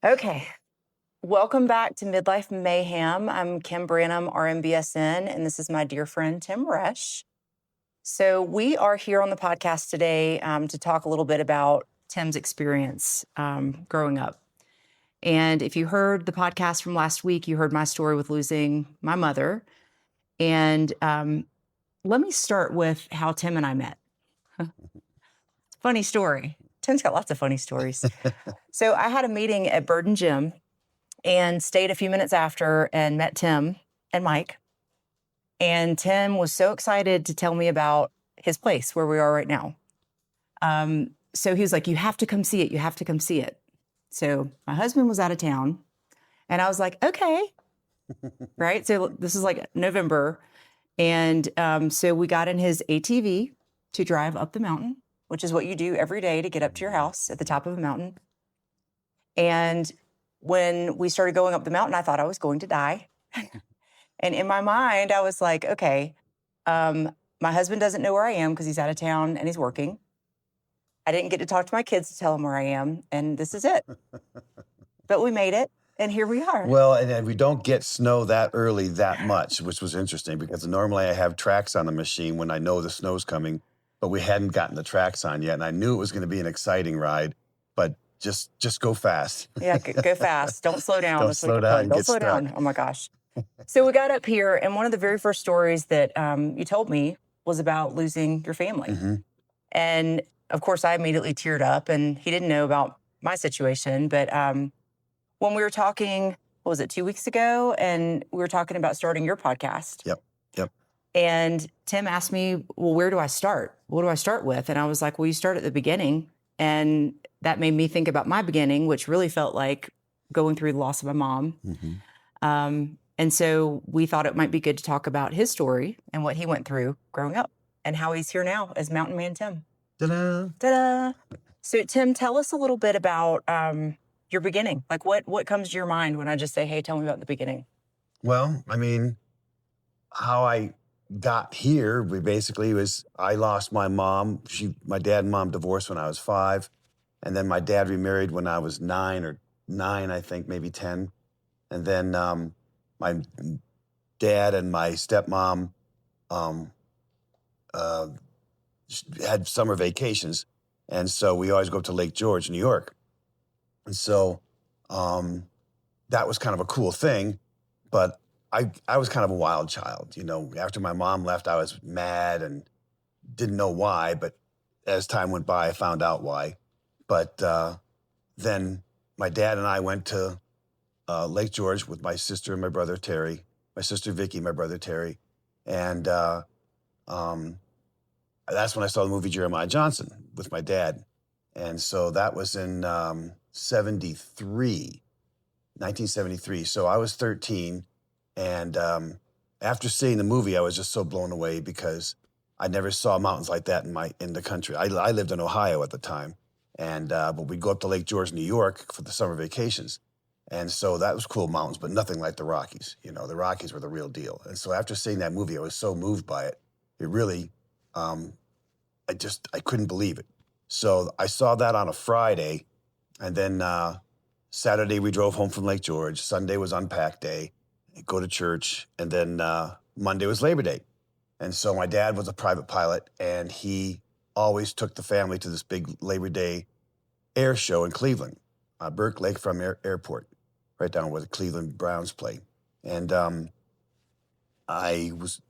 Okay. Welcome back to Midlife Mayhem. I'm Kim Branham, RMBSN, and this is my dear friend, Tim Resch. So we are here on the podcast today to talk a little bit about Tim's experience growing up. And if you heard the podcast from last week, you heard my story with losing my mother. And let me start with how Tim and I met. Funny story. Tim's got lots of funny stories. So I had a meeting at Bird and Gym and stayed a few minutes after and met Tim and Mike. And Tim was so excited to tell me about his place where we are right now. So he was like, you have to come see it. You have to come see it. So my husband was out of town and I was like, okay. Right. So this is like November. And so we got in his ATV to drive up the mountain, which is what you do every day to get up to your house at the top of a mountain. And when we started going up the mountain, I thought I was going to die. And in my mind, I was like, okay, my husband doesn't know where I am because he's out of town and he's working. I didn't get to talk to my kids to tell them where I am, and this is it. But we made it, and here we are. Well, and we don't get snow that early that much, which was interesting because normally I have tracks on the machine when I know the snow's coming, but we hadn't gotten the tracks on yet, and I knew it was going to be an exciting ride, but just go fast. Yeah, go fast. Don't slow down. Don't slow down and Don't get slow stuck. down. Oh, my gosh. So we got up here, and one of the very first stories that you told me was about losing your family. Mm-hmm. And, of course, I immediately teared up, and he didn't know about my situation. But when we were talking, what was it, 2 weeks ago? And we were talking about starting your podcast. Yep. And Tim asked me, well, where do I start? What do I start with? And I was like, well, you start at the beginning. And that made me think about my beginning, which really felt like going through the loss of my mom. Mm-hmm. And so we thought it might be good to talk about his story and what he went through growing up and how he's here now as Mountain Man Tim. Ta-da! Ta-da! So Tim, tell us a little bit about your beginning. Like what comes to your mind when I just say, hey, tell me about the beginning? Well, I mean, how I got here, I lost my mom. My dad and mom divorced when I was 5. And then my dad remarried when I was 9, I think, maybe 10. And then my dad and my stepmom had summer vacations. And so we always go up to Lake George, New York. And so that was kind of a cool thing. But I was kind of a wild child. You know, after my mom left, I was mad and didn't know why. But as time went by, I found out why. But then my dad and I went to Lake George with my sister and my brother, Terry, my sister, Vicky, my brother, Terry. And that's when I saw the movie Jeremiah Johnson with my dad. And so that was in 1973. So I was 13. And after seeing the movie, I was just so blown away because I never saw mountains like that in the country. I lived in Ohio at the time. And but we'd go up to Lake George, New York for the summer vacations. And so that was cool mountains, but nothing like the Rockies. You know, the Rockies were the real deal. And so after seeing that movie, I was so moved by it. It really, I couldn't believe it. So I saw that on a Friday. And then Saturday, we drove home from Lake George. Sunday was unpack day, go to church. And then Monday was Labor Day. And so my dad was a private pilot, and he always took the family to this big Labor Day air show in Cleveland, Burke Lakefront Airport, right down where the Cleveland Browns play. And I was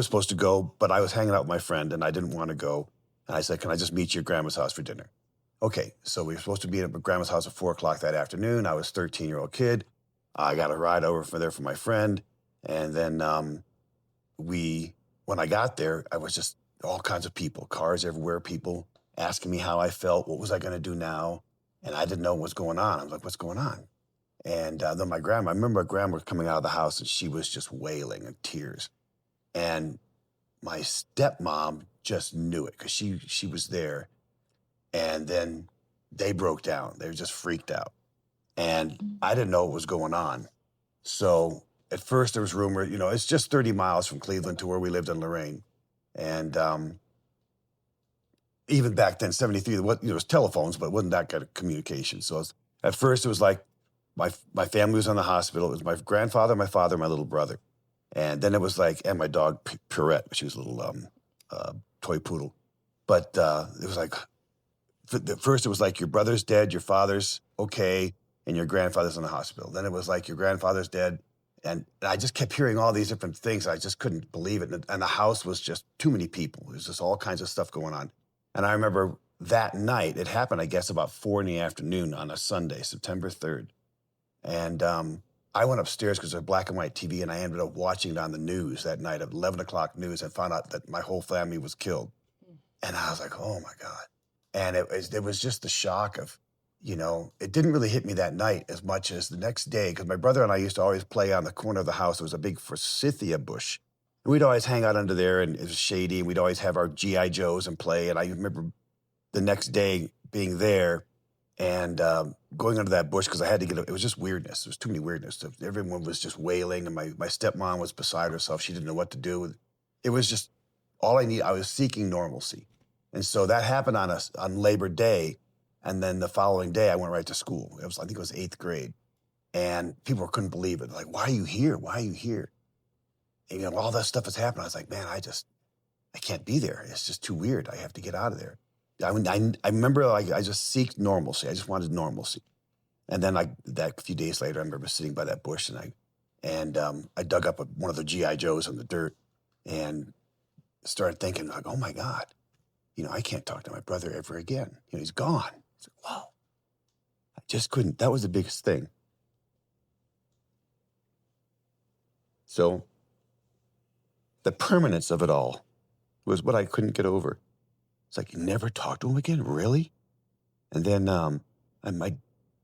supposed to go, but I was hanging out with my friend, and I didn't want to go. And I said, can I just meet you at Grandma's house for dinner? Okay, so we were supposed to be at Grandma's house at 4 o'clock that afternoon. I was a 13-year-old kid. I got a ride over from there for my friend. And then when I got there, I was just all kinds of people, cars everywhere, people asking me how I felt, what was I going to do now? And I didn't know what was going on. I was like, what's going on? And then I remember my grandma coming out of the house, and she was just wailing in tears. And my stepmom just knew it because she was there. And then they broke down. They were just freaked out. And I didn't know what was going on. So at first there was rumor, it's just 30 miles from Cleveland to where we lived in Lorraine. And even back then, 73, it was telephones, but it wasn't that kind of communication. So at first it was like, my family was in the hospital. It was my grandfather, my father, my little brother. And then it was like, and my dog, Purette, she was a little toy poodle. But it was like, at first it was like your brother's dead, your father's okay, and your grandfather's in the hospital. Then it was like your grandfather's dead. And I just kept hearing all these different things. I just couldn't believe it. And the house was just too many people. There was just all kinds of stuff going on. And I remember that night, it happened, I guess, about 4 p.m. on a Sunday, September 3rd. And I went upstairs because there's a black and white TV, and I ended up watching it on the news that night at 11 o'clock news and found out that my whole family was killed. And I was like, oh, my God. And it was just the shock of, it didn't really hit me that night as much as the next day, because my brother and I used to always play on the corner of the house. There was a big forsythia bush. And we'd always hang out under there, and it was shady, and we'd always have our G.I. Joes and play. And I remember the next day being there and going under that bush because I had to it was just weirdness. There was too many weirdness. Everyone was just wailing, and my stepmom was beside herself. She didn't know what to do. It was just all I need. I was seeking normalcy. And so that happened on Labor Day. And then the following day, I went right to school. I think it was 8th grade. And people couldn't believe it. Like, why are you here? Why are you here? And, all that stuff has happened. I was like, man, I can't be there. It's just too weird. I have to get out of there. I remember I just seeked normalcy. I just wanted normalcy. And then that few days later, I remember sitting by that bush and I dug up one of the G.I. Joes in the dirt and started thinking like, oh my God, I can't talk to my brother ever again. He's gone. It's like, wow. I just couldn't. That was the biggest thing. So the permanence of it all was what I couldn't get over. It's like, you never talk to him again? Really? And then and my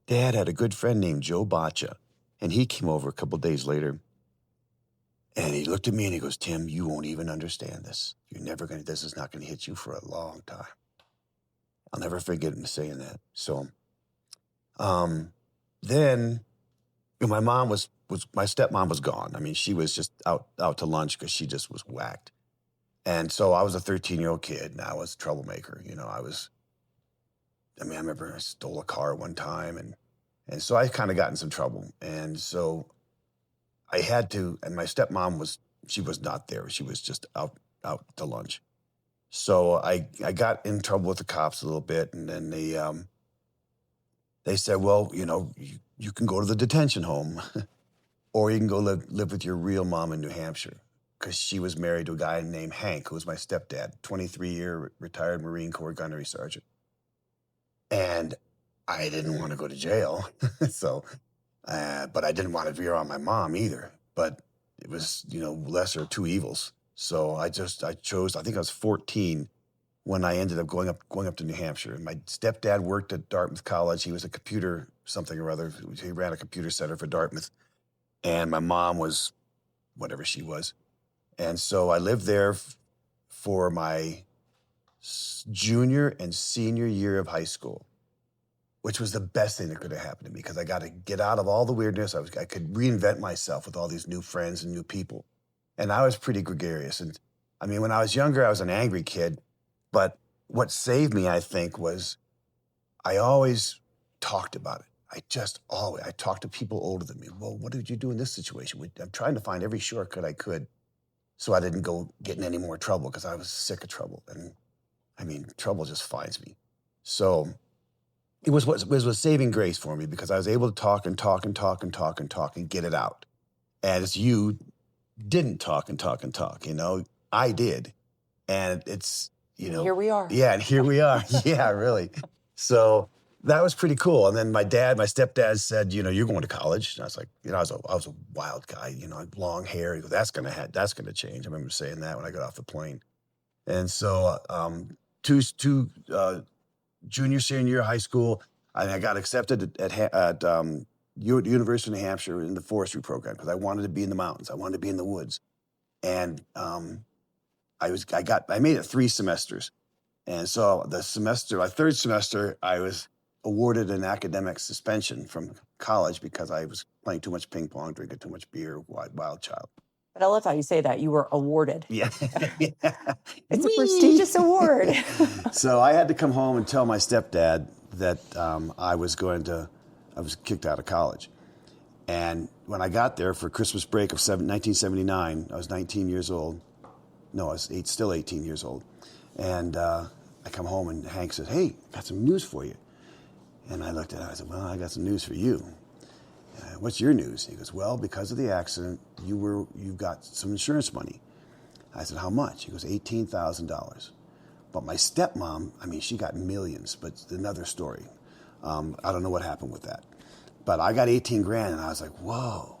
dad had a good friend named Joe Baccia, and he came over a couple of days later, and he looked at me and he goes, Tim, you won't even understand this. This is not going to hit you for a long time. I'll never forget him saying that. So then my mom my stepmom was gone. I mean, she was just out to lunch because she just was whacked. And so I was a 13-year-old kid, and I was a troublemaker. I remember I stole a car one time, and so I kind of got in some trouble. And so I had to, and my stepmom she was not there. She was just out to lunch. So I got in trouble with the cops a little bit, and then they said, well, you can go to the detention home, or you can go live with your real mom in New Hampshire. Because she was married to a guy named Hank, who was my stepdad, 23-year retired Marine Corps gunnery sergeant. And I didn't want to go to jail, but I didn't want to be around my mom either. But it was, lesser of two evils. So I chose, I think I was 14 when I ended up going up to New Hampshire. And my stepdad worked at Dartmouth College. He was a computer something or other. He ran a computer center for Dartmouth. And my mom was whatever she was. And so I lived there for my junior and senior year of high school, which was the best thing that could have happened to me because I got to get out of all the weirdness. I could reinvent myself with all these new friends and new people. And I was pretty gregarious. And I mean, when I was younger, I was an angry kid. But what saved me, I think, was I always talked about it. I talked to people older than me. Well, what did you do in this situation? I'm trying to find every shortcut I could so I didn't go get in any more trouble because I was sick of trouble. And I mean, trouble just finds me. So it was saving grace for me because I was able to talk and talk and talk and talk and talk and get it out. As you didn't talk and talk and talk, I did. And it's, Here we are. Yeah, and here we are. Yeah, really. So that was pretty cool. And then my stepdad said, you're going to college. And I was like, I was a wild guy, long hair. He goes, that's going to change. I remember saying that when I got off the plane. And so junior, senior year of high school, I got accepted at University of New Hampshire in the forestry program because I wanted to be in the mountains. I wanted to be in the woods. And I made it 3 semesters. And so my third semester, I was awarded an academic suspension from college because I was playing too much ping pong, drinking too much beer, wild child. But I love how you say that. You were awarded. Yeah. It's a prestigious award. So I had to come home and tell my stepdad that I was kicked out of college. And when I got there for Christmas break of 1979, I was 19 years old. No, I was still 18 years old. And I come home and Hank says, hey, got some news for you. And I looked at it, I said, well, I got some news for you. What's your news? He goes, well, because of the accident, you got some insurance money. I said, how much? He goes, $18,000. But my stepmom, I mean, she got millions, but it's another story. I don't know what happened with that. But I got 18 grand, and I was like, whoa.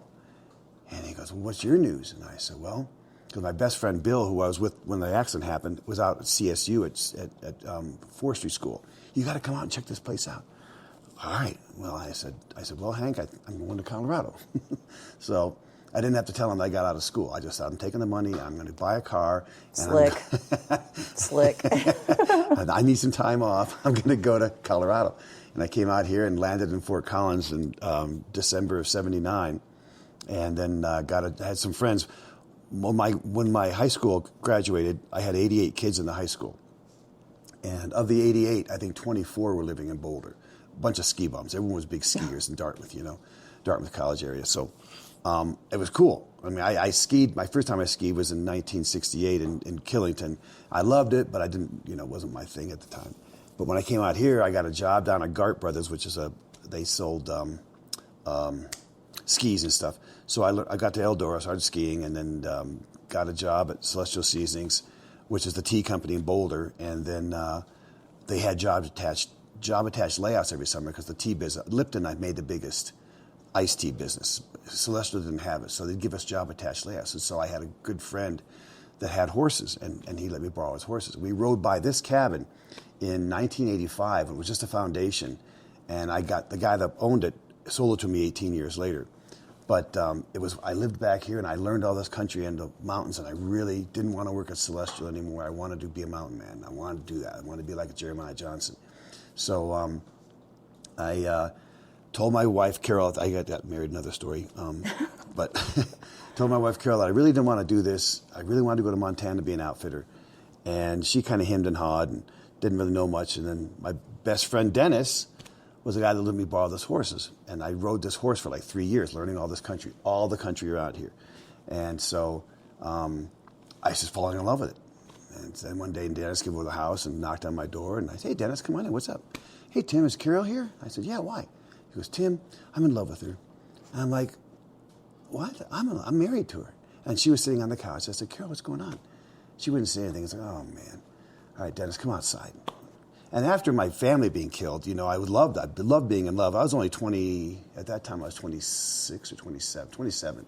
And he goes, well, what's your news? And I said, well, because my best friend Bill, who I was with when the accident happened, was out at CSU at forestry school. You got to come out and check this place out. All right. Well, I said, well, Hank, I'm going to Colorado. So I didn't have to tell him I got out of school. I just said, I'm taking the money. I'm going to buy a car. And Slick. And I need some time off. I'm going to go to Colorado. And I came out here and landed in Fort Collins in December of '79, and then had some friends. When my high school graduated, I had 88 kids in the high school. And of the 88, I think 24 were living in Boulder. A bunch of ski bums. Everyone was big skiers in Dartmouth, Dartmouth College area. So it was cool. I mean, I skied. My first time I skied was in 1968 in Killington. I loved it, but I didn't, it wasn't my thing at the time. But when I came out here, I got a job down at Gart Brothers, which is they sold skis and stuff. So I got to Eldora, started skiing, and then got a job at Celestial Seasonings, which is the tea company in Boulder. And then they had job attached layouts every summer because the tea business, Lipton, I made the biggest iced tea business. Celestial didn't have it, so they'd give us job attached layouts. And so I had a good friend that had horses, and he let me borrow his horses. We rode by this cabin in 1985. It was just a foundation, and I got the guy that owned it sold it to me 18 years later. But I lived back here, and I learned all this country and the mountains, and I really didn't want to work at Celestial anymore. I wanted to be a mountain man. I wanted to do that. I wanted to be like Jeremiah Johnson. So I told my wife, Carol, I got married, another story, but told my wife, Carol, that I really didn't want to do this. I really wanted to go to Montana to be an outfitter. And she kind of hemmed and hawed and didn't really know much. And then my best friend, Dennis, was the guy that let me borrow those horses. And I rode this horse for like 3 years, learning all the country around here. And so I was just falling in love with it. And then one day Dennis came over to the house and knocked on my door. And I said, hey, Dennis, come on in. What's up? Hey, Tim, is Carol here? I said, yeah, why? He goes, Tim, I'm in love with her. And I'm like, what? I'm married to her. And she was sitting on the couch. I said, Carol, what's going on? She wouldn't say anything. It's like, oh, man. All right, Dennis, come outside. And after my family being killed, I loved being in love. I was only 20, at that time I was 26 or 27.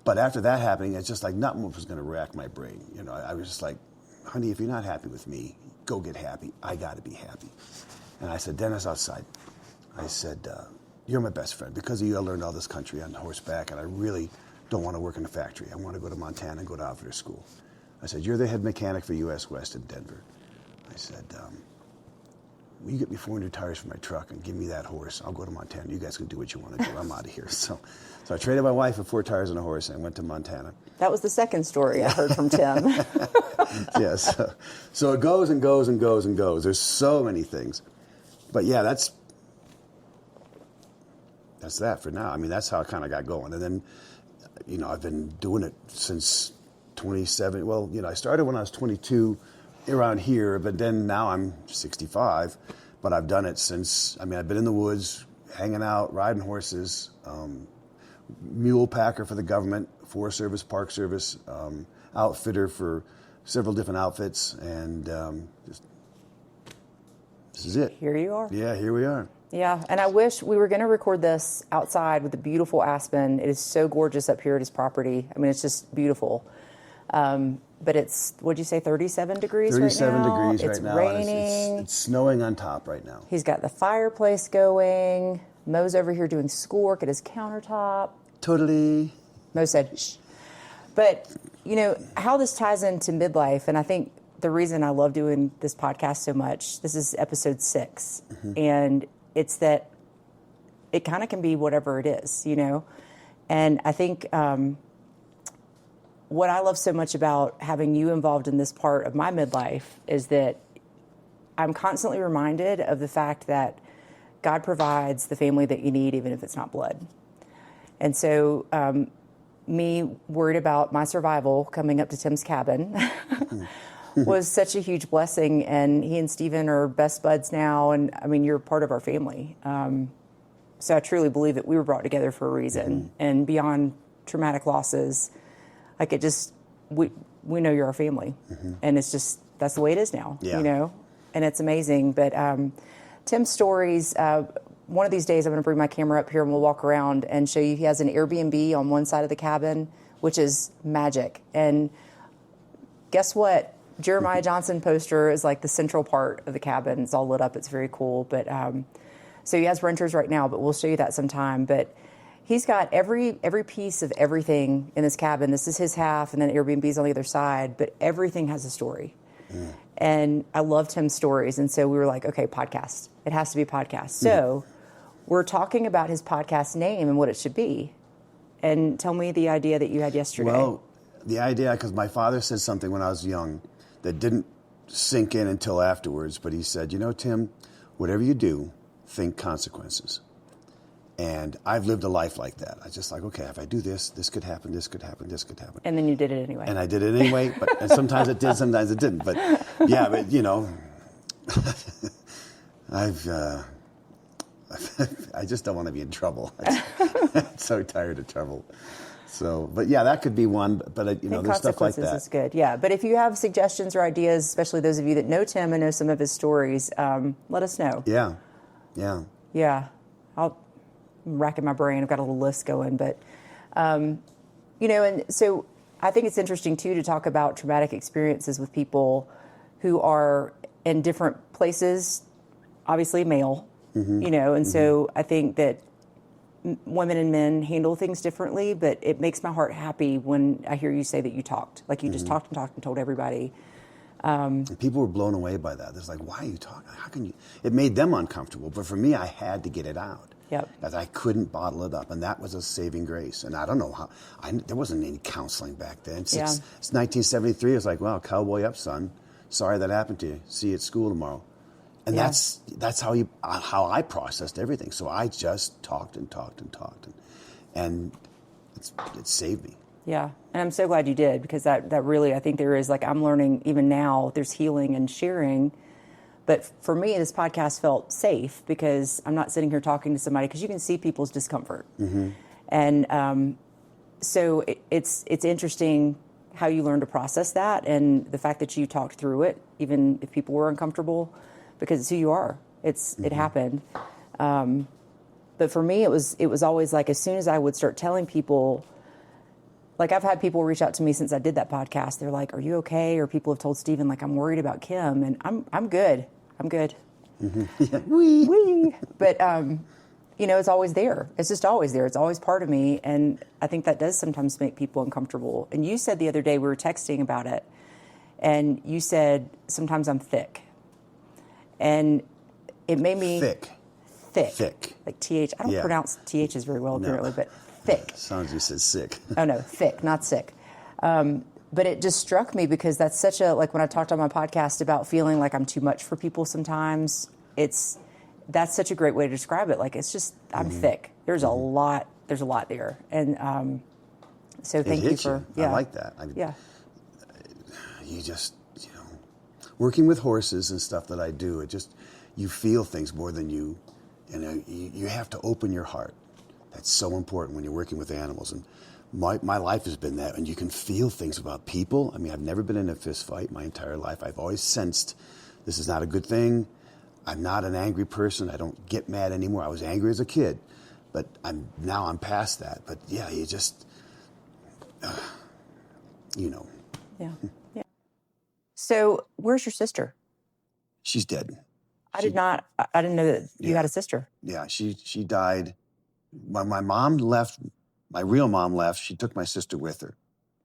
But after that happening, it's just like nothing was going to rack my brain. I was just like, honey, if you're not happy with me, go get happy. I got to be happy. And I said, Dennis, outside. I said, you're my best friend. Because of you, I learned all this country on horseback, and I really don't want to work in a factory. I want to go to Montana and go to outfitter school. I said, you're the head mechanic for U.S. West in Denver. I said, will you get me 400 tires for my truck and give me that horse? I'll go to Montana. You guys can do what you want to do. I'm out of here. So I traded my wife for 4 tires and a horse, and I went to Montana. That was the second story I heard from Tim. Yes. So it goes and goes and goes and goes. There's so many things. But yeah, that's that for now. I mean, that's how I kind of got going. And then, I've been doing it since 27. Well, I started when I was 22 around here, but then now I'm 65. But I've done it since, I've been in the woods, hanging out, riding horses, mule packer for the government, Forest Service, Park Service, outfitter for several different outfits, and this is it. Here you are. Yeah, here we are. Yeah, and I wish we were going to record this outside with the beautiful aspen. It is so gorgeous up here at his property. It's just beautiful. But it's, what'd you say, 37 degrees 37 right now? degrees right now. It's raining. It's snowing on top right now. He's got the fireplace going. Mo's over here doing schoolwork at his countertop. Totally. Mo said, shh. But, how this ties into midlife, and I think the reason I love doing this podcast so much, this is episode 6, and it's that it kind of can be whatever it is, And I think what I love so much about having you involved in this part of my midlife is that I'm constantly reminded of the fact that God provides the family that you need, even if it's not blood. And so me worried about my survival coming up to Tim's cabin was such a huge blessing. And he and Stephen are best buds now. And I mean, you're part of our family. So I truly believe that we were brought together for a reason. And beyond traumatic losses, like it just, we know you're our family. And it's just, that's the way it is now, you know? And it's amazing. But Tim's stories, one of these days I'm going to bring my camera up here and we'll walk around and show you. He has an Airbnb on one side of the cabin, which is magic. And guess what? Jeremiah Johnson poster is like the central part of the cabin. It's all lit up. It's very cool. But so he has renters right now, but we'll show you that sometime. But he's got every piece of everything in this cabin. This is his half, and then Airbnb's on the other side. But everything has a story. And I loved Tim's stories. And so we were like, okay, podcast. It has to be a podcast. So we're talking about his podcast name and what it should be. And tell me the idea that you had yesterday. Well, the idea, because my father said something when I was young that didn't sink in until afterwards, but he said, you know, Tim, whatever you do, think consequences. And I've lived a life like that. I just like, okay, if I do this, this could happen, this could happen, this could happen. And then you did it anyway. And I did it anyway, and sometimes it did, sometimes it didn't. But yeah, but you know, I just don't want to be in trouble. I'm so tired of trouble. So, but yeah, that could be one. But you know, there's stuff like that. Consequences is good. Yeah, but if you have suggestions or ideas, especially those of you that know Tim and know some of his stories, let us know. Yeah. I'm racking my brain. I've got a little list going, but you know, and so I think it's interesting too to talk about traumatic experiences with people who are in different places. Obviously, male. You know, and so I think that women and men handle things differently, but it makes my heart happy when I hear you say that you talked. Like you just talked and told everybody. And people were blown away by that. It's like, why are you talking? How can you? It made them uncomfortable, but for me, I had to get it out. Because I couldn't bottle it up, and that was a saving grace. And I don't know how. There wasn't any counseling back then. It's 1973. It's like, well, cowboy up, son. Sorry that happened to you. See you at school tomorrow. And that's how I processed everything. So I just talked, and it saved me. Yeah, and I'm so glad you did, because that really, I think there is, like, I'm learning even now, there's healing and sharing. But for me, this podcast felt safe because I'm not sitting here talking to somebody, because you can see people's discomfort. And so it's interesting how you learn to process that, and the fact that you talked through it, even if people were uncomfortable, because it's who you are. It happened. But for me, it was always like, as soon as I would start telling people, like I've had people reach out to me since I did that podcast. They're like, "Are you okay?" Or people have told Stephen, like, "I'm worried about Kim," and I'm good. I'm good. Wee. But you know, it's always there. It's just always there. It's always part of me, and I think that does sometimes make people uncomfortable. And you said the other day, we were texting about it, and you said, "Sometimes I'm thick," and it made me thick, like TH. I don't pronounce THs very well apparently, but thick. Sounds you said sick. Oh no, thick, not sick. But it just struck me because that's such a, like when I talked on my podcast about feeling like I'm too much for people sometimes, that's such a great way to describe it. Like, it's just, I'm thick. There's a lot there. And so thank you for, I like that. Yeah. You just, you know, working with horses and stuff that I do, you feel things more than you have to open your heart. That's so important when you're working with animals. And my life has been that, and you can feel things about people. I mean, I've never been in a fist fight my entire life. I've always sensed this is not a good thing. I'm not an angry person. I don't get mad anymore. I was angry as a kid, but I'm past that. But yeah, you just, you know. Yeah. So where's your sister? She's dead. I didn't know that you had a sister. Yeah, she died. My mom left. My real mom left. She took my sister with her.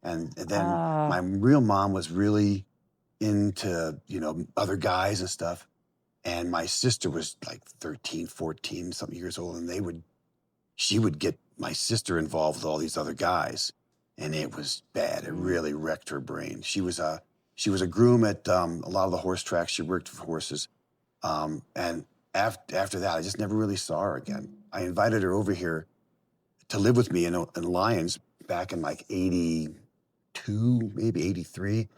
And then my real mom was really into, you know, other guys and stuff. And my sister was like 13, 14, something years old. And she would get my sister involved with all these other guys. And it was bad. It really wrecked her brain. She was a groom at a lot of the horse tracks. She worked for horses. And after that, I just never really saw her again. I invited her over here to live with me in Lyons back in like 82, maybe 83.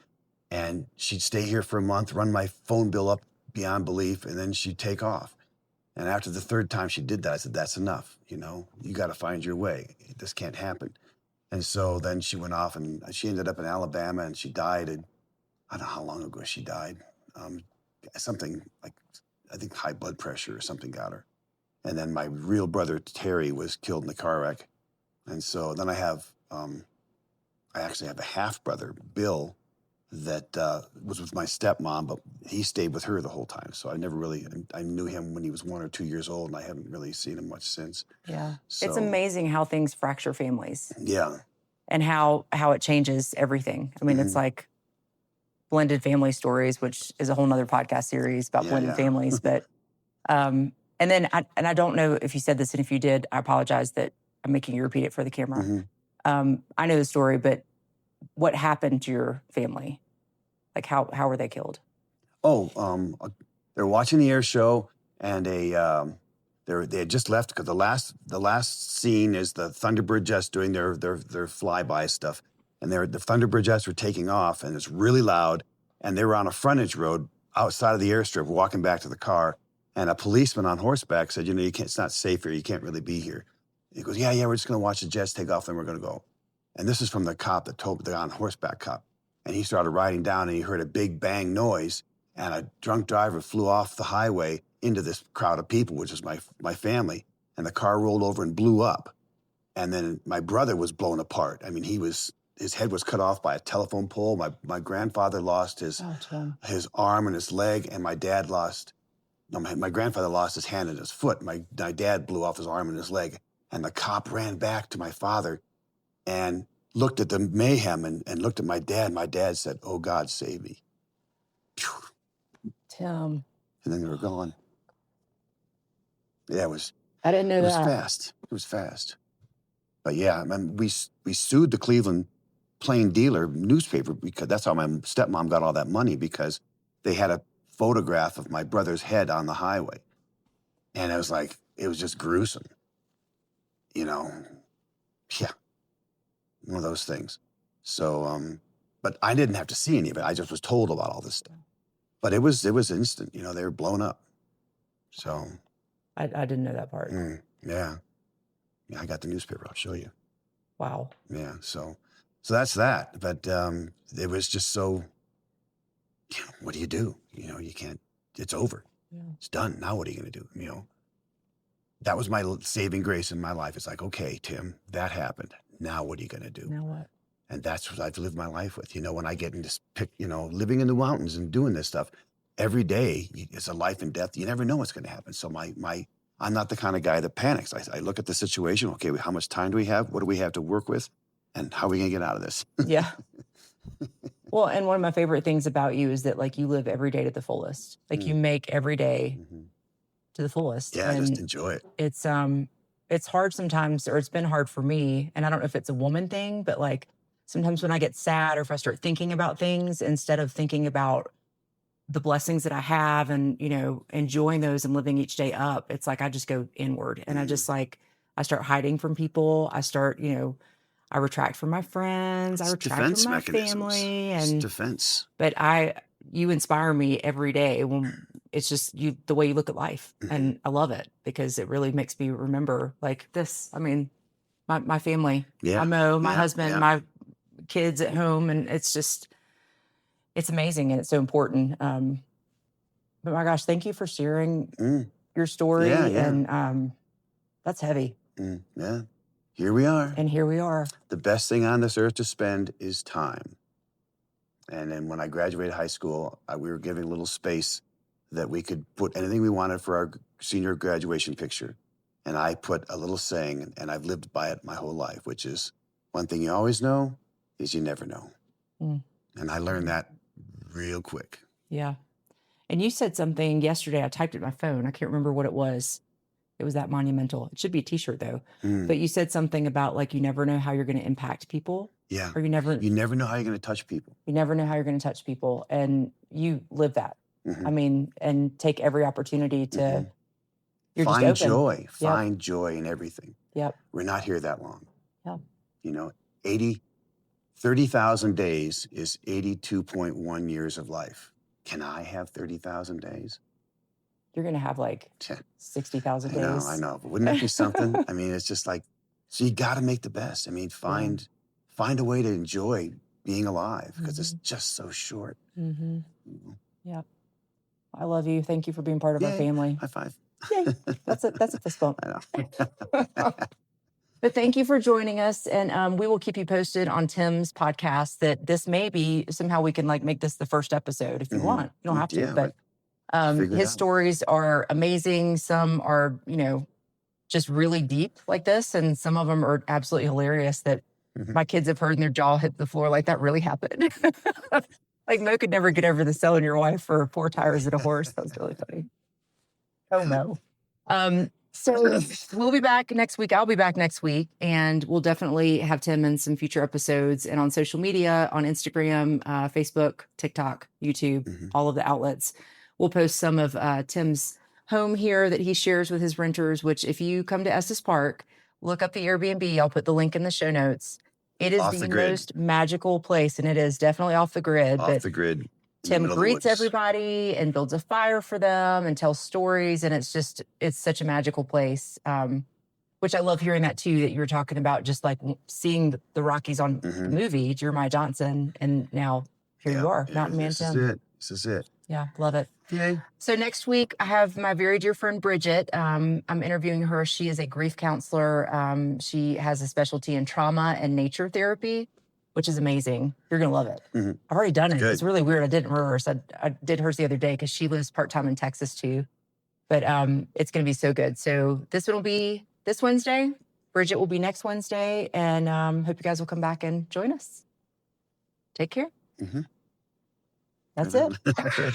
And she'd stay here for a month, run my phone bill up beyond belief, and then she'd take off. And after the third time she did that, I said, that's enough. You know, you got to find your way. This can't happen. And so then she went off and she ended up in Alabama and she died. And I don't know how long ago she died. Something like, I think high blood pressure or something got her. And then my real brother, Terry, was killed in the car wreck. And so then I actually have a half brother, Bill, that was with my stepmom, but he stayed with her the whole time. So I knew him when he was 1 or 2 years old, and I haven't really seen him much since. Yeah. So, it's amazing how things fracture families. Yeah. And how it changes everything. I mean, it's like blended family stories, which is a whole nother podcast series about blended families. But, and then, I don't know if you said this, and if you did, I apologize that I'm making you repeat it for the camera. I know the story, but what happened to your family? Like, how were they killed? Oh, they were watching the air show, and they had just left because the last scene is the Thunderbird jets doing their flyby stuff, and the Thunderbird jets were taking off, and it's really loud, and they were on a frontage road outside of the airstrip, walking back to the car, and a policeman on horseback said, it's not safe here, you can't really be here. And he goes, yeah, we're just going to watch the jets take off, then we're going to go. And this is from the cop that told the on horseback cop. And he started riding down and he heard a big bang noise and a drunk driver flew off the highway into this crowd of people, which is my family. And the car rolled over and blew up. And then my brother was blown apart. I mean, his head was cut off by a telephone pole. My grandfather lost his arm and his leg, and my grandfather lost his hand and his foot. My dad blew off his arm and his leg. And the cop ran back to my father and looked at the mayhem and looked at my dad. My dad said, "Oh, God, save me." Tim. And then they were gone. Yeah, I didn't know that. It was fast. It was fast. But yeah, we sued the Cleveland Plain Dealer newspaper because that's how my stepmom got all that money, because they had a photograph of my brother's head on the highway. And it was just gruesome. Yeah. One of those things. So, but I didn't have to see any of it. I just was told about all this stuff. But it was instant. They were blown up. So. I didn't know that part. Yeah. Yeah, I got the newspaper. I'll show you. Wow. Yeah. So that's that. But it was just so. What do you do? You can't. It's over. Yeah. It's done. Now what are you going to do? That was my saving grace in my life. It's like, okay, Tim, that happened. Now what are you going to do? Now what? And that's what I've lived my life with. When I get into living in the mountains and doing this stuff, every day it's a life and death. You never know what's going to happen. So I'm not the kind of guy that panics. I look at the situation. Okay, how much time do we have? What do we have to work with? And how are we going to get out of this? Yeah. Well, and one of my favorite things about you is that you live every day to the fullest. You make every day to the fullest. Yeah, and just enjoy it. It's hard sometimes, or it's been hard for me. And I don't know if it's a woman thing, but sometimes when I get sad or if I start thinking about things, instead of thinking about the blessings that I have and, enjoying those and living each day up, it's I just go inward and I just I start hiding from people. I start, I retract from my friends. I retract from my family. And defense. But you inspire me every day when it's just the way you look at life. And I love it because it really makes me remember this. I mean, my family, my husband, my kids at home. And it's amazing. And it's so important. But my gosh, thank you for sharing your story. Yeah. And that's heavy. Yeah. Here we are. And here we are. The best thing on this earth to spend is time. And then when I graduated high school, we were given a little space that we could put anything we wanted for our senior graduation picture. And I put a little saying, and I've lived by it my whole life, which is, one thing you always know is you never know. And I learned that real quick. Yeah. And you said something yesterday. I typed it in my phone. I can't remember what it was. It was that monumental. It should be a t-shirt though. But you said something about you never know how you're going to impact people. Yeah. Or you never know how you're going to touch people. You never know how you're going to touch people. And you live that. I mean, and take every opportunity to, you're find just open. joy. Find joy in everything. Yep. We're not here that long. Yep. You know, 30,000 days is 82.1 years of life. Can I have 30,000 days? You're going to have like 60,000 days. I know. But wouldn't that be something? I mean, it's just like, so you got to make the best. I mean, find a way to enjoy being alive because it's just so short. Mm-hmm. Yep. I love you. Thank you for being part of our family. High five. Yay. That's a fist bump. I know. But thank you for joining us. And we will keep you posted on Tim's podcast that this may be somehow we can like make this the first episode if you want. You don't have to, but his stories are amazing. Some are, you know, just really deep like this. And some of them are absolutely hilarious that my kids have heard and their jaw hit the floor. Like that really happened. Like Mo could never get over the selling your wife for 4 tires and a horse. That was really funny. Oh, Mo. So we'll be back next week. I'll be back next week, and we'll definitely have Tim in some future episodes and on social media, on Instagram, Facebook, TikTok, YouTube, all of the outlets. We'll post some of Tim's home here that he shares with his renters, which if you come to Estes Park, look up the Airbnb. I'll put the link in the show notes. It is the most magical place, and it is definitely off the grid. Off the grid. Tim greets everybody and builds a fire for them and tells stories. And it's such a magical place, which I love hearing that too, that you were talking about, just like seeing the Rockies on the movie, Jeremiah Johnson. And now here you are, Mountain Man Tim. This is it. Yeah, love it. Yay. So next week, I have my very dear friend, Bridget. I'm interviewing her. She is a grief counselor. She has a specialty in trauma and nature therapy, which is amazing. You're going to love it. I've already done it. It's really weird. I didn't rehearse. I did hers the other day because she lives part-time in Texas too. But it's going to be so good. So this one will be this Wednesday. Bridget will be next Wednesday. And hope you guys will come back and join us. Take care. That's it.